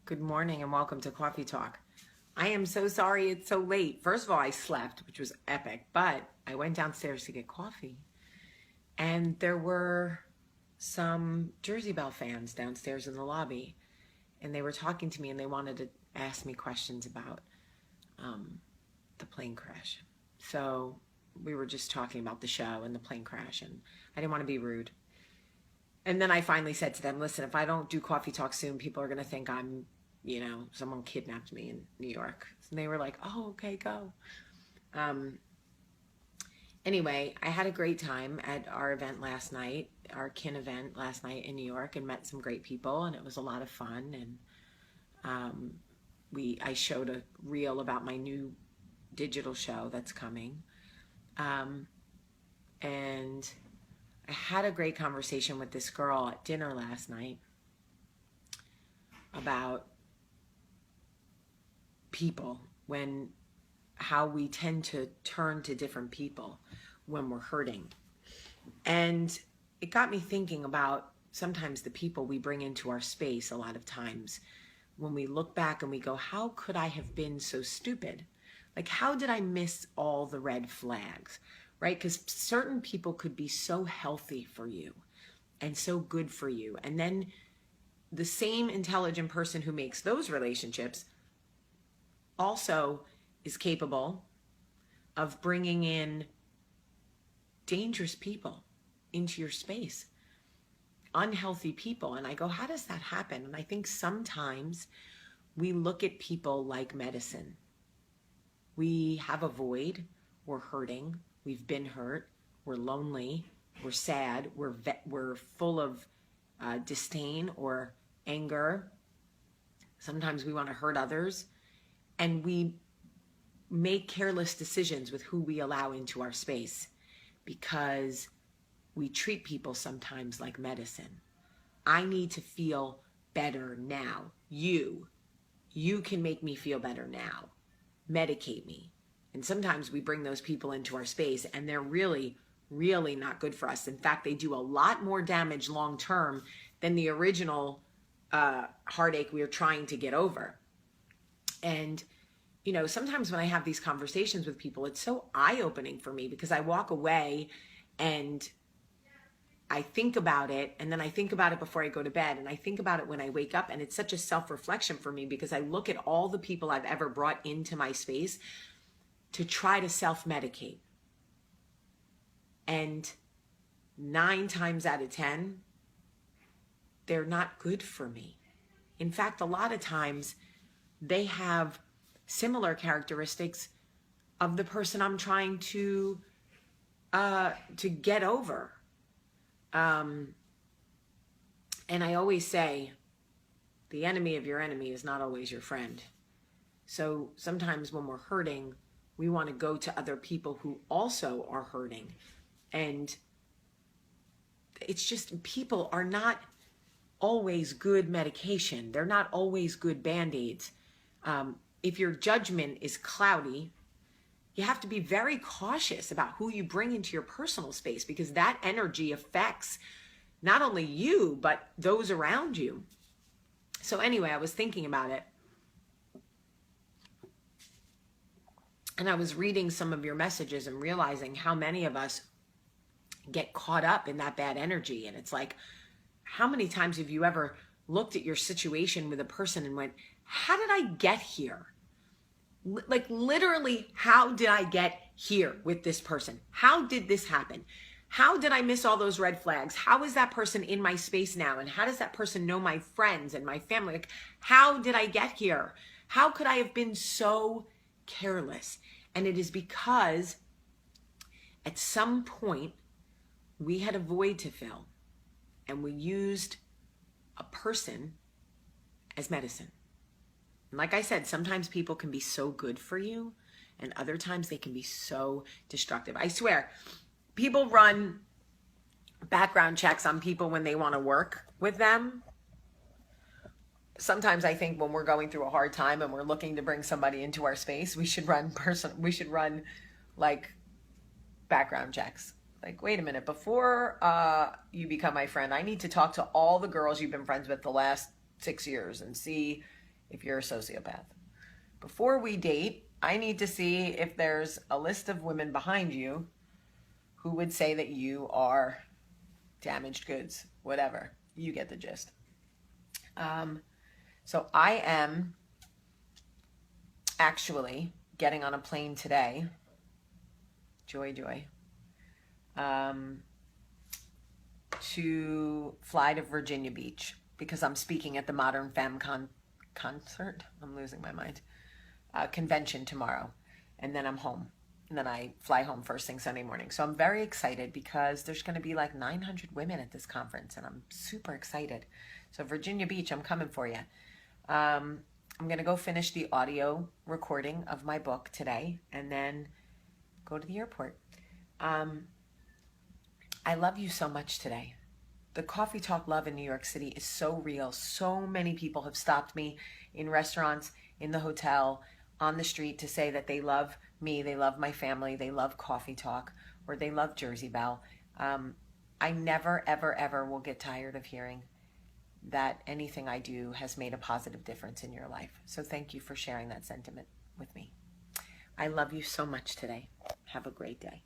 Good morning and welcome to Coffee Talk. I am so sorry it's so late. First of all, I slept, which was epic, but I went downstairs to get coffee and there were some Jersey Belle fans downstairs in the lobby and they were talking to me and they wanted to ask me questions about the plane crash. So we were just talking about the show and the plane crash and I didn't want to be rude. And then I finally said to them, listen, if I don't do Coffee Talk soon, people are going to think I'm, someone kidnapped me in New York. And they were like, oh, okay, go. Anyway, I had a great time at our event last night, our kin event last night in New York, and met some great people, and it was a lot of fun. And I showed a reel about my new digital show that's coming. And I had a great conversation with this girl at dinner last night about people, how we tend to turn to different people when we're hurting. And it got me thinking about sometimes the people we bring into our space. A lot of times when we look back and we go, how could I have been so stupid? Like, how did I miss all the red flags? Right? Because certain people could be so healthy for you and so good for you. And then the same intelligent person who makes those relationships also is capable of bringing in dangerous people into your space, unhealthy people. And I go, how does that happen? And I think sometimes we look at people like medicine. We have a void, we're hurting, we've been hurt, we're lonely, we're sad, we're full of disdain or anger. Sometimes we want to hurt others, and we make careless decisions with who we allow into our space because we treat people sometimes like medicine. I need to feel better now. You can make me feel better now. Medicate me. And sometimes we bring those people into our space and they're really, really not good for us. In fact, they do a lot more damage long term than the original heartache we were trying to get over. And, sometimes when I have these conversations with people, it's so eye-opening for me because I walk away and I think about it, and then I think about it before I go to bed, and I think about it when I wake up, and it's such a self-reflection for me because I look at all the people I've ever brought into my space to try to self-medicate. And 9 times out of 10, they're not good for me. In fact, a lot of times they have similar characteristics of the person I'm trying to get over. And I always say, the enemy of your enemy is not always your friend. So sometimes when we're hurting, we want to go to other people who also are hurting. And it's just, people are not always good medication. They're not always good Band-Aids. If your judgment is cloudy, you have to be very cautious about who you bring into your personal space because that energy affects not only you, but those around you. So anyway, I was thinking about it. And I was reading some of your messages and realizing how many of us get caught up in that bad energy. And it's like, how many times have you ever looked at your situation with a person and went, how did I get here? Like literally, how did I get here with this person? How did this happen? How did I miss all those red flags? How is that person in my space now? And how does that person know my friends and my family? Like, how did I get here? How could I have been so careless? And it is because at some point we had a void to fill and we used a person as medicine. And like I said, sometimes people can be so good for you and other times they can be so destructive. I swear, people run background checks on people when they want to work with them. Sometimes I think when we're going through a hard time and we're looking to bring somebody into our space, we should run like background checks. Like, wait a minute, before you become my friend, I need to talk to all the girls you've been friends with the last 6 years and see if you're a sociopath. Before we date, I need to see if there's a list of women behind you who would say that you are damaged goods, whatever. You get the gist. So I am actually getting on a plane today. Joy. To fly to Virginia Beach because I'm speaking at the Modern Femme concert. I'm losing my mind. Convention tomorrow. And then I'm home. And then I fly home first thing Sunday morning. So I'm very excited because there's going to be like 900 women at this conference. And I'm super excited. So Virginia Beach, I'm coming for you. I'm going to go finish the audio recording of my book today. And then go to the airport. I love you so much today. The Coffee Talk love in New York City is so real. So many people have stopped me in restaurants, in the hotel, on the street to say that they love me, they love my family, they love Coffee Talk, or they love Jersey Belle. I never, ever will get tired of hearing that anything I do has made a positive difference in your life. So thank you for sharing that sentiment with me. I love you so much today. Have a great day.